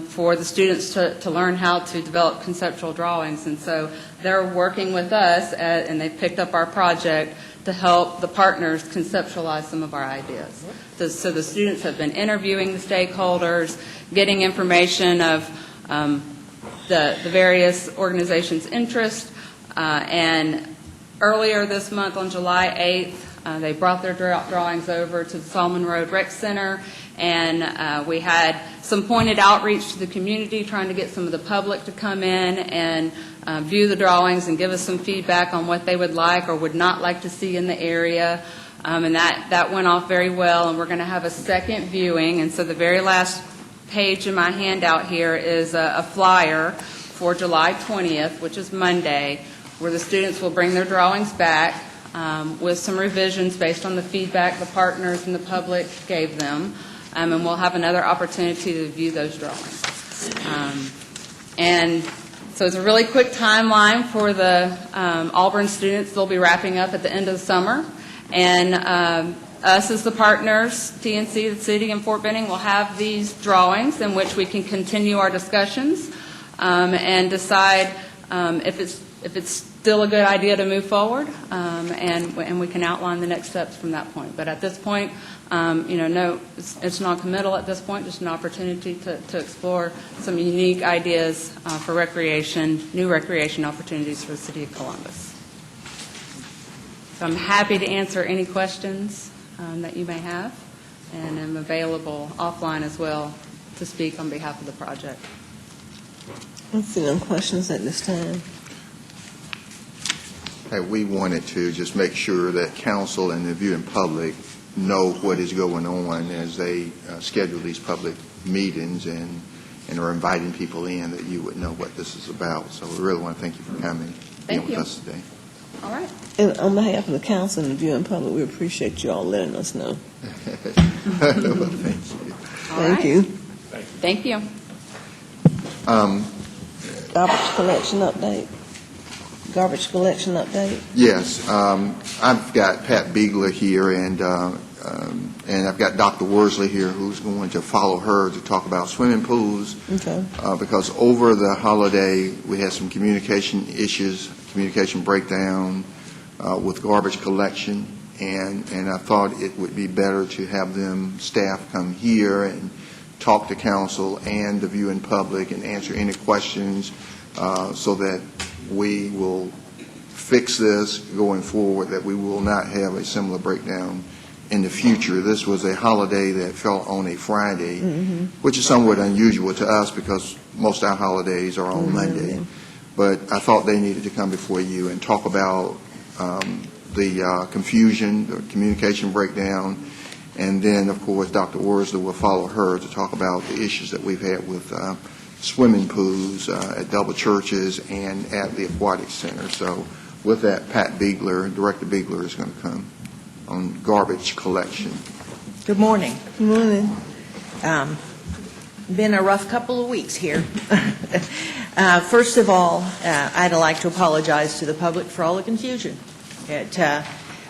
Speaker 14: for the students to learn how to develop conceptual drawings. And so they're working with us, and they picked up our project to help the partners conceptualize some of our ideas. So the students have been interviewing the stakeholders, getting information of the various organizations' interest, and earlier this month on July 8th, they brought their drawings over to the Solomon Road Rec Center, and we had some pointed outreach to the community, trying to get some of the public to come in and view the drawings and give us some feedback on what they would like or would not like to see in the area. And that went off very well, and we're going to have a second viewing. And so the very last page in my handout here is a flyer for July 20th, which is Monday, where the students will bring their drawings back with some revisions based on the feedback the partners and the public gave them. And we'll have another opportunity to view those drawings. And so it's a really quick timeline for the Auburn students. They'll be wrapping up at the end of the summer. And us as the partners, TNC, the city, and Fort Benning, will have these drawings in which we can continue our discussions and decide if it's still a good idea to move forward, and we can outline the next steps from that point. But at this point, no, it's non-committal at this point, just an opportunity to explore some unique ideas for recreation, new recreation opportunities for the city of Columbus. So I'm happy to answer any questions that you may have, and I'm available offline as well to speak on behalf of the project.
Speaker 1: I don't see no questions at this time.
Speaker 2: Hey, we wanted to just make sure that council and the viewing public know what is going on as they schedule these public meetings and are inviting people in, that you would know what this is about. So we really want to thank you for coming
Speaker 14: Thank
Speaker 2: with
Speaker 14: you.
Speaker 2: us today.
Speaker 14: All right.
Speaker 1: And on behalf of the council and the viewing public, we appreciate you all letting us know.
Speaker 2: Well, thank you.
Speaker 1: Thank you.
Speaker 14: Thank you.
Speaker 1: Garbage collection update.
Speaker 2: Yes, I've got Pat Biegler here, and I've got Dr. Worsley here, who's going to follow her to talk about swimming pools.
Speaker 1: Okay.
Speaker 2: Because over the holiday, we had some communication issues, communication breakdown with garbage collection, and I thought it would be better to have staff come here and talk to council and the viewing public and answer any questions so that we will fix this going forward, that we will not have a similar breakdown in the future. This was a holiday that fell on a Friday, which is somewhat unusual to us because most of our holidays are on Monday. But I thought they needed to come before you and talk about the confusion, the communication breakdown, and then, of course, Dr. Worsley will follow her to talk about the issues that we've had with swimming pools at Double Churches and at the Aquatic Center. So with that, Pat Biegler, Director Biegler, is going to come on garbage collection.
Speaker 15: Good morning.
Speaker 1: Good morning.
Speaker 15: Been a rough couple of weeks here. First of all, I'd like to apologize to the public for all the confusion.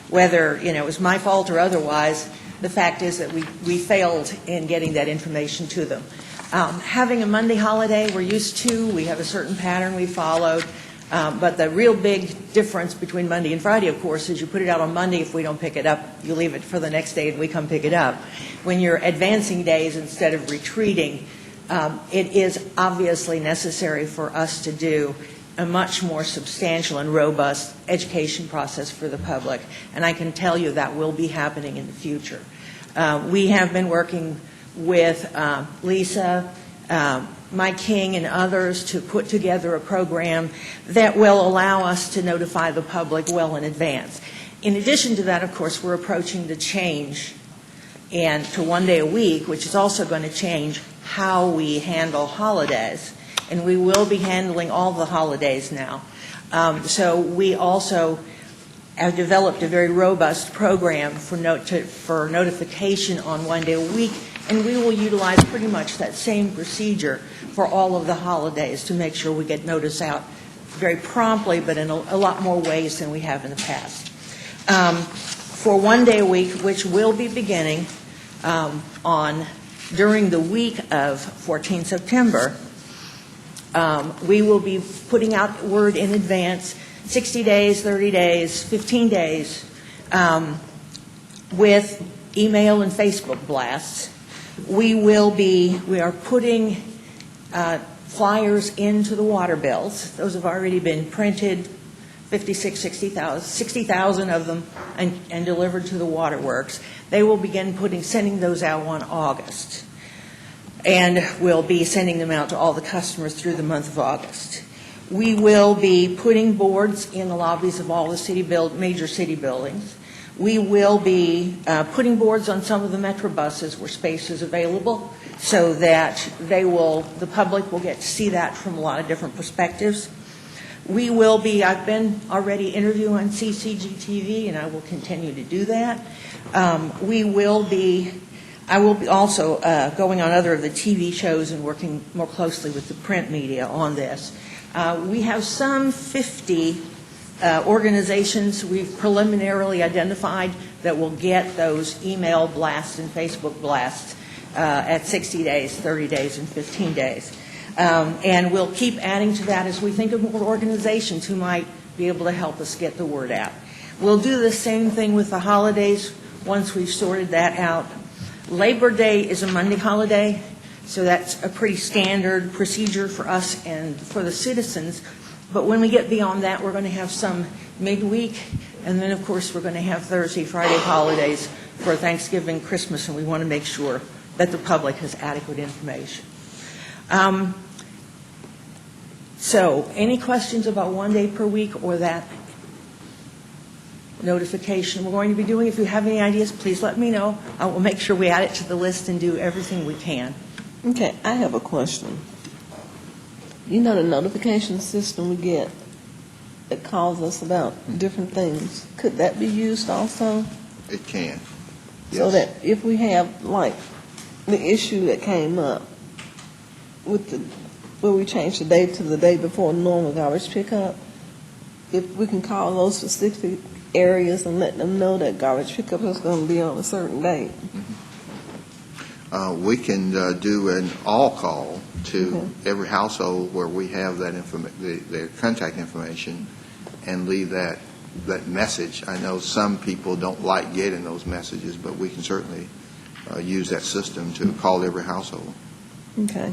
Speaker 15: Whether it was my fault or otherwise, the fact is that we failed in getting that information to them. Having a Monday holiday, we're used to. We have a certain pattern we followed. But the real big difference between Monday and Friday, of course, is you put it out on Monday. If we don't pick it up, you leave it for the next day and we come pick it up. When you're advancing days instead of retreating, it is obviously necessary for us to do a much more substantial and robust education process for the public. And I can tell you that will be happening in the future. We have been working with Lisa, Mike King, and others to put together a program that will allow us to notify the public well in advance. In addition to that, of course, we're approaching the change and to 1 day a week, which is also going to change how we handle holidays. And we will be handling all the holidays now. So we also have developed a very robust program for notification on one day a week, and we will utilize pretty much that same procedure for all of the holidays to make sure we get notice out very promptly, but in a lot more ways than we have in the past. For one day a week, which will be beginning during the week of 14 September, we will be putting out word in advance, 60 days, 30 days, 15 days, with email and Facebook blasts. We are putting flyers into the water bills. Those have already been printed, 60,000 of them, and delivered to the waterworks. They will begin sending those out on August. And we'll be sending them out to all the customers through the month of August. We will be putting boards in the lobbies of all the major city buildings. We will be putting boards on some of the metro buses where space is available, so that the public will get to see that from a lot of different perspectives. I've been already interviewing on CCGTV, and I will continue to do that. I will be also going on other of the TV shows and working more closely with the print media on this. We have some 50 organizations we've preliminarily identified that will get those email blasts and Facebook blasts at 60 days, 30 days, and 15 days. And we'll keep adding to that as we think of more organizations who might be able to help us get the word out. We'll do the same thing with the holidays once we've sorted that out. Labor Day is a Monday holiday, so that's a pretty standard procedure for us and for the citizens. But when we get beyond that, we're going to have some midweek, and then, of course, we're going to have Thursday, Friday holidays for Thanksgiving, Christmas, and we want to make sure that the public has adequate information. So, any questions about one day per week or that notification we're going to be doing? If you have any ideas, please let me know. I will make sure we add it to the list and do everything we can.
Speaker 1: Okay, I have a question. You know the notification system we get that calls us about different things, could that be used also?
Speaker 2: It can.
Speaker 1: So
Speaker 2: Yes.
Speaker 1: that if we have, like, the issue that came up with where we changed the date to the day before normal garbage pickup, if we can call those specific areas and let them know that garbage pickup is going to be on a certain date.
Speaker 2: We can do an all-call to every household where we have that their contact information and leave that message. I know some people don't like getting those messages, but we can certainly use that system to call every household.
Speaker 1: Okay.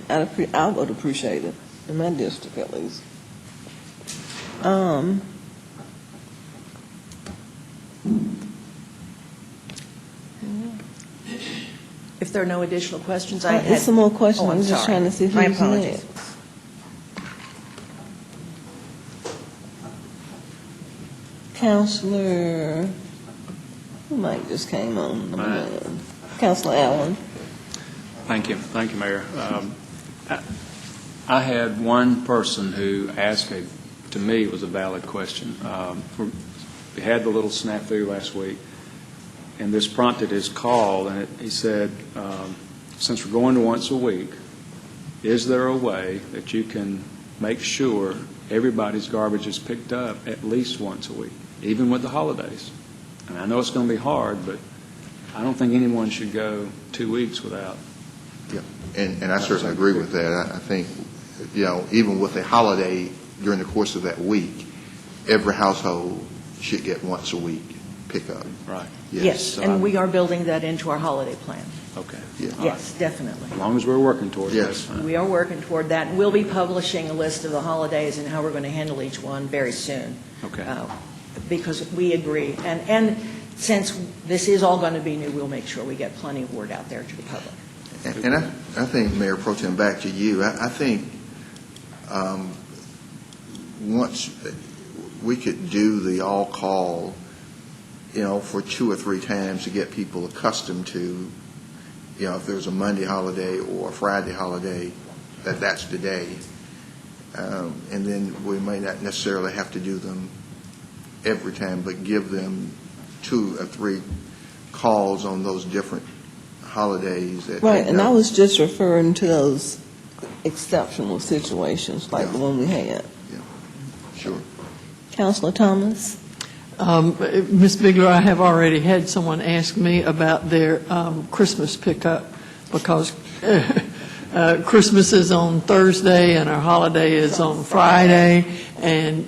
Speaker 1: I would appreciate it, in my district at least.
Speaker 15: If there are no additional questions, I had...
Speaker 1: There's some more questions.
Speaker 15: Oh, I'm
Speaker 1: just
Speaker 15: sorry.
Speaker 1: trying to see
Speaker 15: My
Speaker 1: who's
Speaker 15: apologies.
Speaker 1: next. Counselor, who might just came on? Counselor Allen.
Speaker 10: Thank you, Mayor. I had one person who asked to me, it was a valid question. We had the little snafu last week, and this prompted his call, and he said, since we're going to once a week, is there a way that you can make sure everybody's garbage is picked up at least once a week, even with the holidays? And I know it's going to be hard, but I don't think anyone should go 2 weeks without.
Speaker 2: Yeah, and I certainly agree with that. I think, even with a holiday during the course of that week, every household should get once a week pickup.
Speaker 10: Right.
Speaker 15: Yes,
Speaker 10: So
Speaker 15: and we are building that into our holiday plan.
Speaker 10: Okay.
Speaker 2: Yeah.
Speaker 15: Yes, definitely.
Speaker 10: As long as we're working towards it, that's
Speaker 2: Yes.
Speaker 10: fine.
Speaker 15: We are working toward that, and we'll be publishing a list of the holidays and how we're going to handle each one very soon.
Speaker 10: Okay.
Speaker 15: Because we agree. And since this is all going to be new, we'll make sure we get plenty of word out there to the public.
Speaker 2: And I think, Mayor Pro Tem, back to you, I think once we could do the all-call, for 2 or 3 times to get people accustomed to, if there's a Monday holiday or a Friday holiday, that's the day. And then we may not necessarily have to do them every time, but give them 2 or 3 calls on those different holidays.
Speaker 1: Right, and I was just referring to those exceptional situations like the one we had.
Speaker 2: Sure.
Speaker 1: Councilor Thomas?
Speaker 3: Ms. Bigler, I have already had someone ask me about their Christmas pickup because Christmas is on Thursday and our holiday is on Friday. And,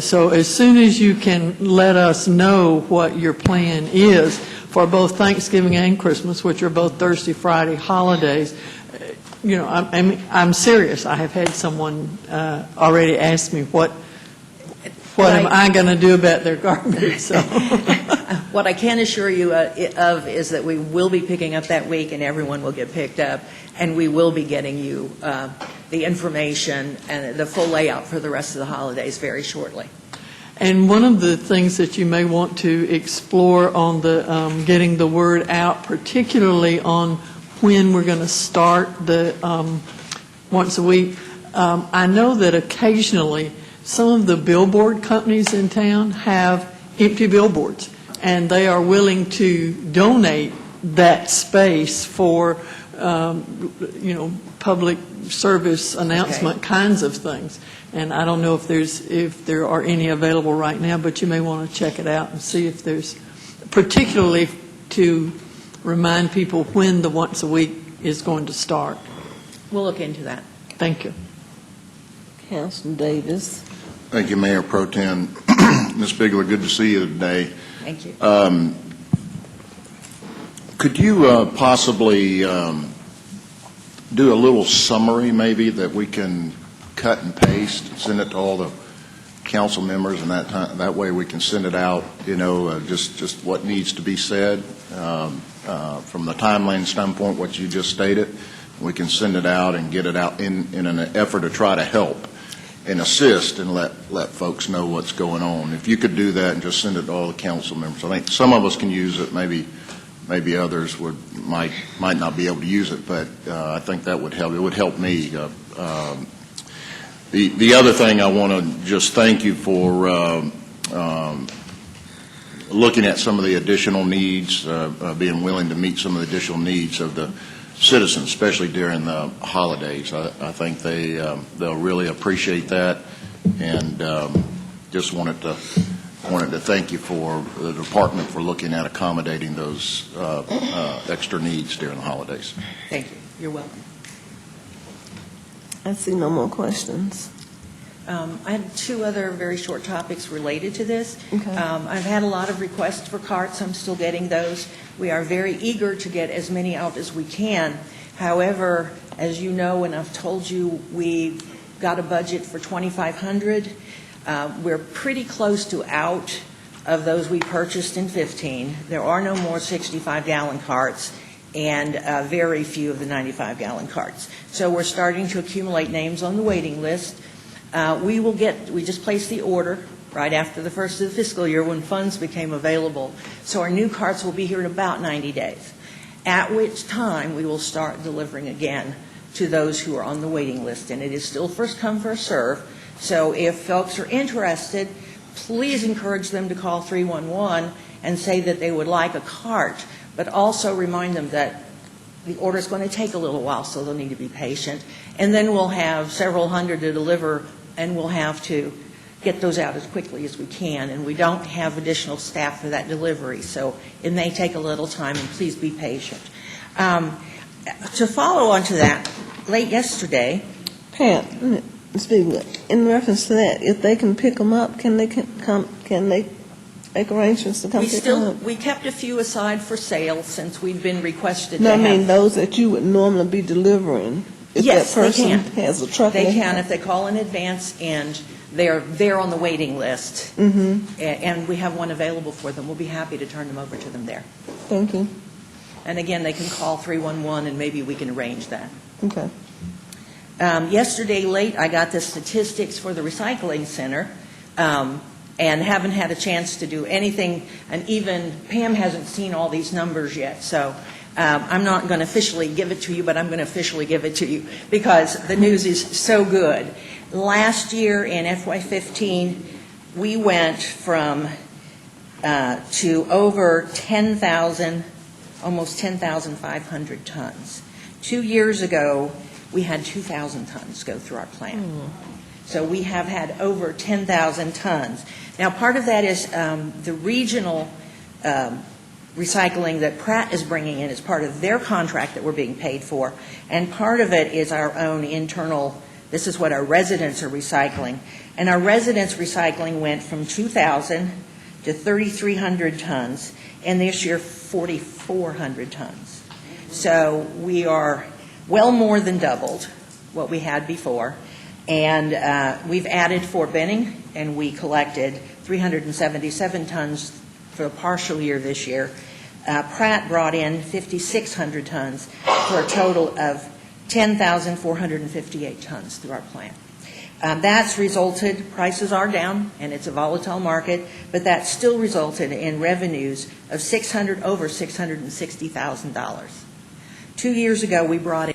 Speaker 3: so as soon as you can let us know what your plan is for both Thanksgiving and Christmas, which are both Thursday, Friday holidays, I'm serious. I have had someone already ask me what am I going to do about their garbage? So.
Speaker 15: What I can assure you of is that we will be picking up that week, and everyone will get picked up, and we will be getting you the information and the full layout for the rest of the holidays very shortly.
Speaker 3: And one of the things that you may want to explore on the getting the word out, particularly on when we're going to start the once a week, I know that occasionally some of the billboard companies in town have empty billboards, and they are willing to donate that space for, public service announcement kinds of things. And I don't know if there are any available right now, but you may want to check it out and see if there's, particularly to remind people when the once a week is going to start.
Speaker 15: We'll look into that.
Speaker 3: Thank you.
Speaker 1: Councilor Davis?
Speaker 13: Thank you, Mayor Pro Tem. Ms. Bigler, good to see you today.
Speaker 15: Thank you.
Speaker 13: Could you possibly do a little summary maybe that we can cut and paste, send it to all the council members, and that way we can send it out, just what needs to be said from the timeline standpoint, what you just stated. We can send it out and get it out in an effort to try to help and assist and let folks know what's going on. If you could do that and just send it to all the council members. I think some of us can use it, maybe others might not be able to use it, but I think that would help. It would help me. The other thing I want to just thank you for looking at some of the additional needs, being willing to meet some of the additional needs of the citizens, especially during the holidays. I think they'll really appreciate that, and just wanted to thank you for the department for looking at accommodating those extra needs during the holidays.
Speaker 15: Thank you. You're welcome.
Speaker 1: I see no more questions.
Speaker 15: I have 2 other very short topics related to this.
Speaker 1: Okay.
Speaker 15: I've had a lot of requests for carts. I'm still getting those. We are very eager to get as many out as we can. However, as you know, and I've told you, we got a budget for 2,500. We're pretty close to out of those we purchased in 15. There are no more 65-gallon carts and very few of the 95-gallon carts. So we're starting to accumulate names on the waiting list. We just placed the order right after the first of the fiscal year when funds became available. So our new carts will be here in about 90 days, at which time we will start delivering again to those who are on the waiting list. And it is still first come, first serve. So if folks are interested, please encourage them to call 311 and say that they would like a cart, but also remind them that the order is going to take a little while, so they'll need to be patient. And then we'll have several hundred to deliver, and we'll have to get those out as quickly as we can. And we don't have additional staff for that delivery, so it may take a little time, and please be patient. To follow on to that, late yesterday,
Speaker 1: Pat, in reference to that, if they can pick them up, can they make arrangements to come pick them up?
Speaker 15: we kept a few aside for sale since we've been requested
Speaker 1: No,
Speaker 15: to
Speaker 1: I mean
Speaker 15: have.
Speaker 1: those that you would normally be delivering. If
Speaker 15: Yes,
Speaker 1: that
Speaker 15: they
Speaker 1: person
Speaker 15: can.
Speaker 1: has a truck.
Speaker 15: They can if they call in advance and they're on the waiting list.
Speaker 1: Mm-hmm.
Speaker 15: And we have one available for them. We'll be happy to turn them over to them there.
Speaker 1: Thank you.
Speaker 15: And again, they can call 311 and maybe we can arrange that.
Speaker 1: Okay.
Speaker 15: Yesterday late, I got the statistics for the recycling center and haven't had a chance to do anything. And even Pam hasn't seen all these numbers yet. So I'm not going to officially give it to you, but I'm going to officially give it to you because the news is so good. Last year in FY15, we went from to over 10,000, almost 10,500 tons. 2 years ago, we had 2,000 tons go through our plant. So we have had over 10,000 tons. Now, part of that is the regional recycling that Pratt is bringing in as part of their contract that we're being paid for, and part of it is our own internal, this is what our residents are recycling. And our residents recycling went from 2,000 to 3,300 tons, and this year 4,400 tons. So we are well more than doubled what we had before. And we've added Fort Benning, and we collected 377 tons for a partial year this year. Pratt brought in 5,600 tons for a total of 10,458 tons through our plant. That's resulted, prices are down, and it's a volatile market, but that still resulted in revenues of over $660,000. 2 years ago, we brought in